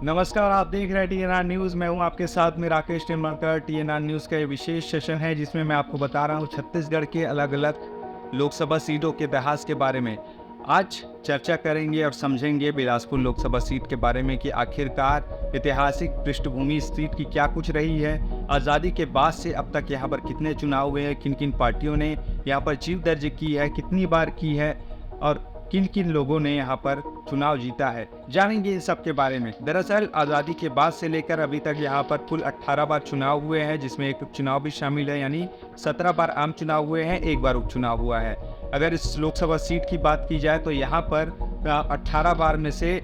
नमस्कार, आप देख रहे हैं टीएनआर न्यूज़। मैं हूं आपके साथ में राकेश टिमरकर। टीएनआर न्यूज़ का ये विशेष सेशन है जिसमें मैं आपको बता रहा हूं छत्तीसगढ़ के अलग-अलग लोकसभा सीटों के इतिहास के बारे में। आज चर्चा करेंगे और समझेंगे बिलासपुर लोकसभा सीट के बारे में कि आखिरकार ऐतिहासिक पृष्ठभूमि इस सीट की क्या कुछ रही है, आज़ादी के बाद से अब तक यहाँ पर कितने चुनाव हुए हैं, किन-किन पार्टियों ने यहाँ पर जीत दर्ज की है, कितनी बार की है और किन-किन लोगों ने यहाँ पर चुनाव जीता है, जानेंगे इन सब के बारे में। दरअसल आज़ादी के बाद से लेकर अभी तक यहाँ पर कुल 18 बार चुनाव हुए हैं, जिसमें एक उपचुनाव भी शामिल है, यानी 17 बार आम चुनाव हुए हैं, 1 बार उपचुनाव हुआ है। अगर इस लोकसभा सीट की बात की जाए तो यहाँ पर 18 बार में से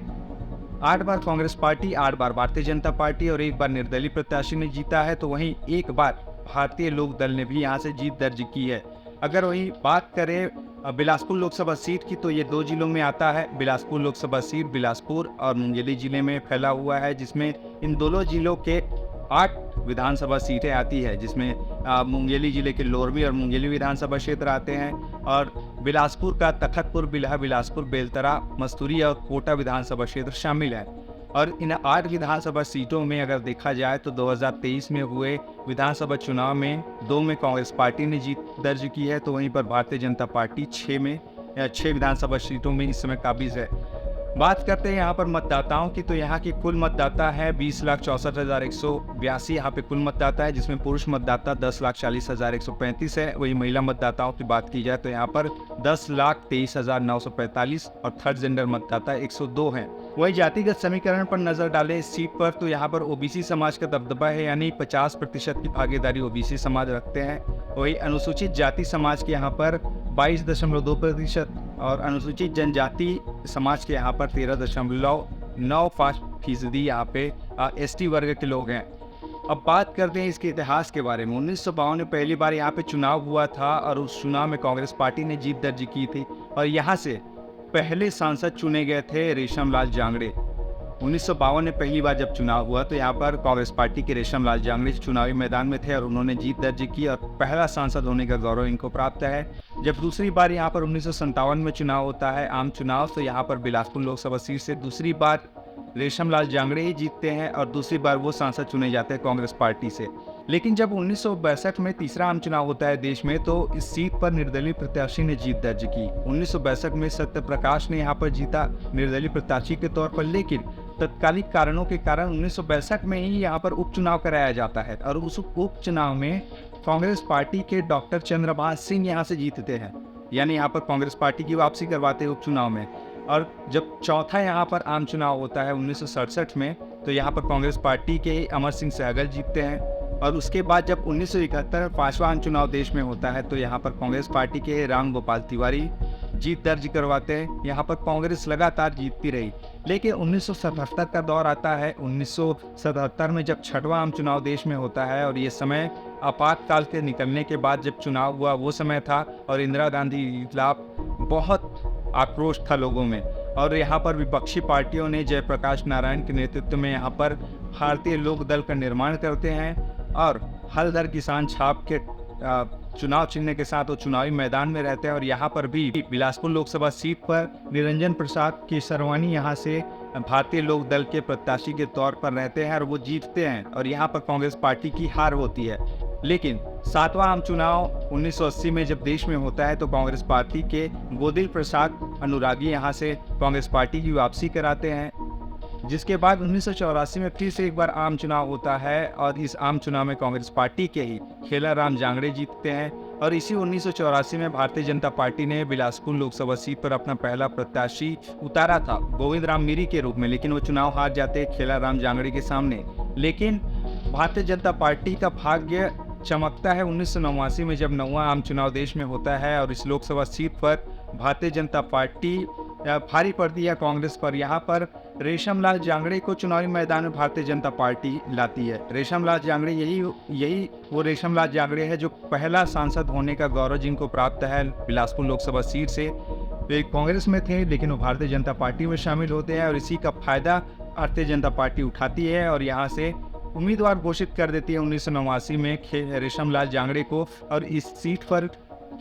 8 बार कांग्रेस पार्टी, 8 बार भारतीय जनता पार्टी और 1 बार निर्दलीय प्रत्याशी ने जीता है, तो वहीं 1 बार भारतीय लोक दल ने भी यहाँ से जीत दर्ज की है। अगर वहीं बात करें बिलासपुर लोकसभा सीट की, तो ये 2 जिलों में आता है। बिलासपुर लोकसभा सीट बिलासपुर और मुंगेली जिले में फैला हुआ है, जिसमें इन दोनों जिलों के 8 विधानसभा सीटें आती है, जिसमें मुंगेली जिले के लोरमी और मुंगेली विधानसभा क्षेत्र आते हैं और बिलासपुर का तखतपुर, बिल्हा, बिलासपुर, बेलतरा, मस्तूरी और कोटा विधानसभा क्षेत्र शामिल है। और इन 8 विधानसभा सीटों में अगर देखा जाए तो 2023 में हुए विधानसभा चुनाव में 2 में कांग्रेस पार्टी ने जीत दर्ज की है, तो वहीं पर भारतीय जनता पार्टी 6 विधानसभा सीटों में इस समय काबिज है। बात करते हैं यहाँ पर मतदाताओं की, तो यहाँ की कुल मतदाता है 20,64,182 यहाँ पे कुल मतदाता है, जिसमें पुरुष मतदाता 10,40,135 है। वही महिला मतदाताओं की बात की जाए तो यहाँ पर 10,23,945 और थर्ड जेंडर मतदाता 102 हैं। वही जातिगत समीकरण पर नजर डालें इस सीट पर, तो यहाँ पर ओबीसी समाज का दबदबा है, यानी 50% की भागीदारी ओबीसी समाज रखते हैं। वही अनुसूचित जाति समाज के यहाँ पर 22.2% और अनुसूचित जनजाति समाज के यहाँ पर 13.95% यहाँ पे एसटी वर्ग के लोग हैं। अब बात करते हैं इसके इतिहास के बारे में। 1952 में पहली बार यहाँ पे चुनाव हुआ था और उस चुनाव में कांग्रेस पार्टी ने जीत दर्ज की थी और यहाँ से पहले सांसद चुने गए थे रेशमलाल जांगड़े। 1952 में पहली बार जब चुनाव हुआ तो यहाँ पर कांग्रेस पार्टी के रेशमलाल जांगड़े चुनावी मैदान में थे और उन्होंने जीत दर्ज की और पहला सांसद होने का गौरव इनको प्राप्त है। जब दूसरी बार यहाँ पर 1957 में चुनाव होता है, आम चुनाव, तो यहाँ पर बिलासपुर लोकसभा सीट से दूसरी बार रेशमलाल जांगड़े ही जीतते हैं और दूसरी बार वो सांसद चुने जाते हैं कांग्रेस पार्टी से। लेकिन जब 1962 में तीसरा आम चुनाव होता है देश में, तो इस सीट पर निर्दलीय प्रत्याशी ने जीत दर्ज की। 1962 में सत्य प्रकाश ने यहाँ पर जीता निर्दलीय प्रत्याशी के तौर पर, लेकिन तत्कालिक कारणों के कारण 1962 में ही यहाँ पर उपचुनाव कराया जाता है और उस उपचुनाव में कांग्रेस पार्टी के डॉक्टर चंद्रभाष सिंह यहाँ से जीतते हैं, यानी यहाँ पर कांग्रेस पार्टी की वापसी करवाते हैं उपचुनाव में। और जब चौथा यहाँ पर आम चुनाव होता है 1967 में, तो यहाँ पर कांग्रेस पार्टी के अमर सिंह सहगल जीतते हैं और उसके बाद जब 1971 में 5वां आम चुनाव देश में होता है, तो यहाँ पर कांग्रेस पार्टी के राम गोपाल तिवारी जीत दर्ज करवाते हैं। यहाँ पर कांग्रेस लगातार जीतती रही, लेकिन 1977 का दौर आता है। 1977 में जब 6वां आम चुनाव देश में होता है और ये समय आपातकाल के निकलने के बाद जब चुनाव हुआ वो समय था और इंदिरा गांधी के खिलाफ बहुत आक्रोश था लोगों में और यहाँ पर विपक्षी पार्टियों ने जयप्रकाश नारायण के नेतृत्व में यहाँ पर भारतीय लोक दल का निर्माण करते हैं और हल दर किसान छाप के चुनाव चिन्ह के साथ वो चुनावी मैदान में रहते हैं और यहाँ पर भी बिलासपुर लोकसभा सीट पर निरंजन प्रसाद केसरवानी यहाँ से भारतीय लोक दल के प्रत्याशी के तौर पर रहते हैं और वो जीतते हैं और यहाँ पर कांग्रेस पार्टी की हार होती है। लेकिन 7वां आम चुनाव 1980 में जब देश में होता है तो कांग्रेस पार्टी के गोदिल प्रसाद अनुरागी यहाँ से कांग्रेस पार्टी की वापसी कराते हैं, जिसके बाद 1984 में फिर से एक बार आम चुनाव होता है और इस आम चुनाव में कांग्रेस पार्टी के ही खेलाराम जांगड़े जीतते हैं और इसी 1984 में भारतीय जनता पार्टी ने बिलासपुर लोकसभा सीट पर अपना पहला प्रत्याशी उतारा था गोविंद राम मीरी के रूप में, लेकिन वो चुनाव हार जाते हैं खेलाराम जांगड़े के सामने। लेकिन भारतीय जनता पार्टी का भाग्य चमकता है 1989 में जब 9वां आम चुनाव देश में होता है और इस लोकसभा सीट पर भारतीय जनता पार्टी भारी पड़ती है कांग्रेस पर। यहाँ पर रेशमलाल जांगड़े को चुनावी मैदान में भारतीय जनता पार्टी लाती है। रेशमलाल जांगड़े यही वो रेशमलाल जांगड़े है जो पहला सांसद होने का गौरव जिनको प्राप्त है बिलासपुर लोकसभा सीट से। वे कांग्रेस में थे लेकिन वो भारतीय जनता पार्टी में शामिल होते हैं और इसी का फायदा भारतीय जनता पार्टी उठाती है और यहाँ से उम्मीदवार घोषित कर देती है 1989 में रेशमलाल जांगड़े को और इस सीट पर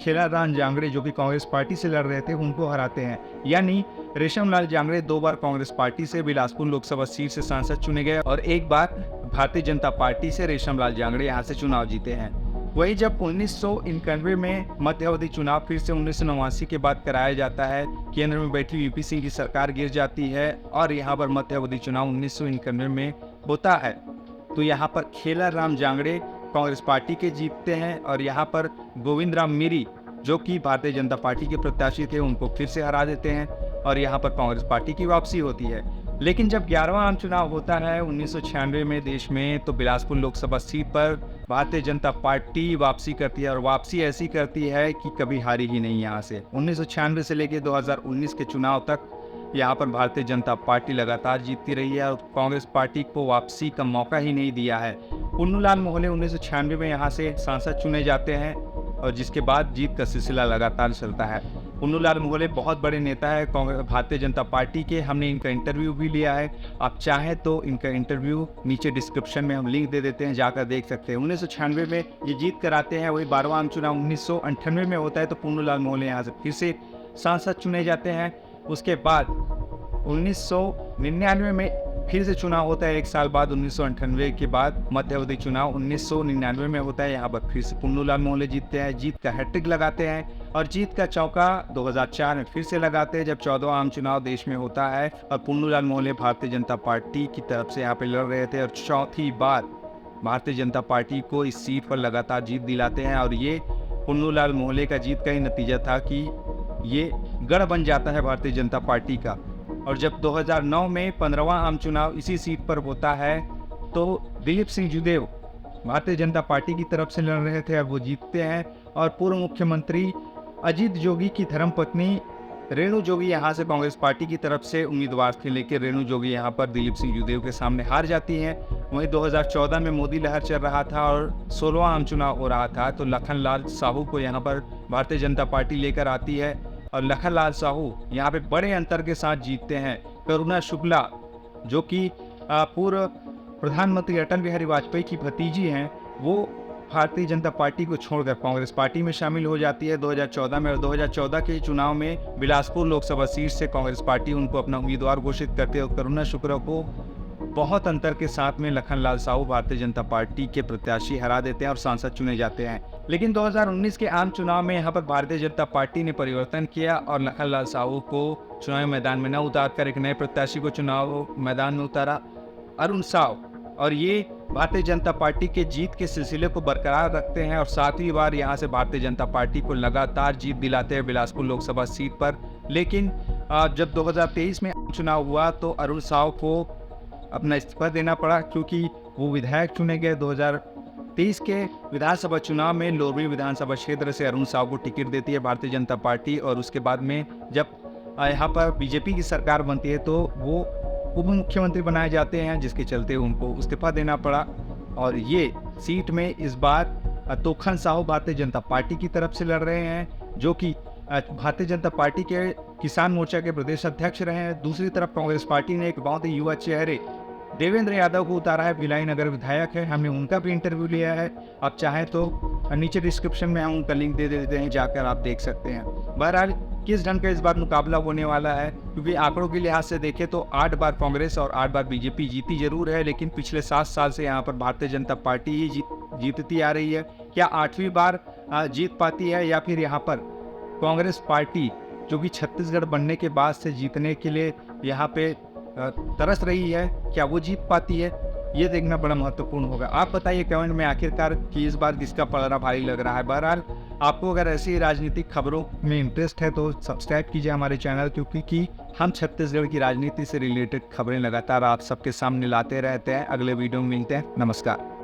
खेलाराम जांगड़े जो कि कांग्रेस पार्टी से लड़ रहे थे उनको हराते हैं। यानी रेशम लाल जांगड़े 2 बार कांग्रेस पार्टी से बिलासपुर लोकसभा सीट से सांसद चुने गए और 1 बार भारतीय जनता पार्टी से रेशम लाल जांगड़े यहाँ से चुनाव जीते हैं। वही जब 1991 में मध्य अवधि चुनाव फिर से 1989 के बाद कराया जाता है, केंद्र में बैठी वीपी सिंह की सरकार गिर जाती है और यहाँ पर मध्य अवधि चुनाव 1991 में होता है, तो यहाँ पर खेला राम जांगड़े कांग्रेस पार्टी के जीतते हैं और यहाँ पर गोविंद राम मीरी जो कि भारतीय जनता पार्टी के प्रत्याशी थे उनको फिर से हरा देते हैं और यहाँ पर कांग्रेस पार्टी की वापसी होती है। लेकिन जब 11वां आम चुनाव होता है 1996 में देश में, तो बिलासपुर लोकसभा सीट पर भारतीय जनता पार्टी वापसी करती है और वापसी ऐसी करती है कि कभी हारी ही नहीं। यहाँ से 1996 से लेकर 2019 के चुनाव तक यहाँ पर भारतीय जनता पार्टी लगातार जीतती रही है और कांग्रेस पार्टी को वापसी का मौका ही नहीं दिया है। पुन्नूलाल मोहले 1996 में यहाँ से सांसद चुने जाते हैं और जिसके बाद जीत का सिलसिला लगातार चलता है। पुन्नूलाल मोहले बहुत बड़े नेता है कांग्रेस भारतीय जनता पार्टी के। हमने इनका इंटरव्यू भी लिया है, आप चाहें तो इनका इंटरव्यू नीचे डिस्क्रिप्शन में हम लिंक दे देते हैं, जाकर देख सकते हैं। 1996 में ये जीत कराते हैं। वही 12वां आम चुनाव 1998 में होता है, तो पुन्नूलाल मोहले यहाँ से फिर से सांसद चुने जाते हैं। उसके बाद 1999 में फिर से चुनाव होता है, 1 साल बाद 1998 के बाद मध्य अवधि चुनाव 1999 में होता है। यहाँ पर फिर से पुन्नूलाल मोहले जीतते हैं, जीत का हैट्रिक लगाते हैं और जीत का चौका 2004 में फिर से लगाते हैं जब 14वां आम चुनाव देश में होता है और पुन्नूलाल मोहले भारतीय जनता पार्टी की तरफ से यहाँ पे लड़ रहे थे और चौथी बार भारतीय जनता पार्टी को इस सीट पर लगातार जीत दिलाते हैं। और ये पुन्नूलाल मोहले का जीत का ही नतीजा था कि ये गढ़ बन जाता है भारतीय जनता पार्टी का। और जब 2009 में 15वां आम चुनाव इसी सीट पर होता है, तो दिलीप सिंह जूदेव भारतीय जनता पार्टी की तरफ से लड़ रहे थे और वो जीतते हैं और पूर्व मुख्यमंत्री अजीत जोगी की धर्मपत्नी रेणु जोगी यहाँ से कांग्रेस पार्टी की तरफ से उम्मीदवार थी, लेकिन रेणु जोगी यहाँ पर दिलीप सिंह जूदेव के सामने हार जाती हैं। वहीं 2014 में मोदी लहर चल रहा था और 16वां आम चुनाव हो रहा था, तो लखनलाल साहू को यहाँ पर भारतीय जनता पार्टी लेकर आती है और लखनलाल साहू यहाँ पे बड़े अंतर के साथ जीतते हैं। करुणा शुक्ला जो कि पूर्व प्रधानमंत्री अटल बिहारी वाजपेयी की भतीजी हैं, वो भारतीय जनता पार्टी को छोड़कर कांग्रेस पार्टी में शामिल हो जाती है 2014 में। और 2014 के चुनाव में बिलासपुर लोकसभा सीट से कांग्रेस पार्टी उनको अपना उम्मीदवार घोषित करते हैं और करुणा शुक्ला को बहुत अंतर के साथ में लखनलाल साहू भारतीय जनता पार्टी के प्रत्याशी हरा देते हैं और सांसद चुने जाते हैं। लेकिन 2019 के आम चुनाव में यहाँ पर भारतीय जनता पार्टी ने परिवर्तन किया और लखनलाल साहू को चुनावी मैदान में न उतारकर एक नए प्रत्याशी को चुनाव मैदान में उतारा, अरुण साव, और ये भारतीय जनता पार्टी के जीत के सिलसिले को बरकरार रखते हैं और 7वीं बार यहाँ से भारतीय जनता पार्टी को लगातार जीत दिलाते हैं बिलासपुर लोकसभा सीट पर। लेकिन जब 2023 में चुनाव हुआ तो अरुण साव को अपना इस्तीफा देना पड़ा क्योंकि वो विधायक चुने गए। 2023 के विधानसभा चुनाव में लोरमी विधानसभा क्षेत्र से अरुण साव को टिकट देती है भारतीय जनता पार्टी और उसके बाद में जब यहाँ पर बीजेपी की सरकार बनती है तो वो उप मुख्यमंत्री बनाए जाते हैं, जिसके चलते उनको इस्तीफा देना पड़ा। और ये सीट में इस बार तोखन साहू भारतीय जनता पार्टी की तरफ से लड़ रहे हैं, जो कि भारतीय जनता पार्टी के किसान मोर्चा के प्रदेश अध्यक्ष रहे हैं। दूसरी तरफ कांग्रेस पार्टी ने एक बहुत ही युवा चेहरे देवेंद्र यादव को उतारा है, भिलाई नगर विधायक है, हमने उनका भी इंटरव्यू लिया है। आप चाहें तो नीचे डिस्क्रिप्शन में हम उनका लिंक दे देते हैं, जाकर आप देख सकते हैं। बहरहाल किस ढंग का इस बार मुकाबला होने वाला है, क्योंकि आंकड़ों के लिहाज से देखें तो 8 बार कांग्रेस और 8 बार बीजेपी जीती जरूर है, लेकिन पिछले 7 साल से यहाँ पर भारतीय जनता पार्टी ही जीतती आ रही है। क्या 8वीं बार जीत पाती है या फिर यहाँ पर कांग्रेस पार्टी जो कि छत्तीसगढ़ बनने के बाद से जीतने के लिए यहाँ पे तरस रही है, क्या वो जीत पाती है, ये देखना बड़ा महत्वपूर्ण होगा। आप बताइए कमेंट में आखिरकार कि इस बार किसका पलड़ा भारी लग रहा है। बहरहाल आपको अगर ऐसी राजनीतिक खबरों में इंटरेस्ट है तो सब्सक्राइब कीजिए हमारे चैनल, क्योंकि हम छत्तीसगढ़ की राजनीति से रिलेटेड खबरें लगातार आप सबके सामने लाते रहते हैं। अगले वीडियो में मिलते हैं, नमस्कार।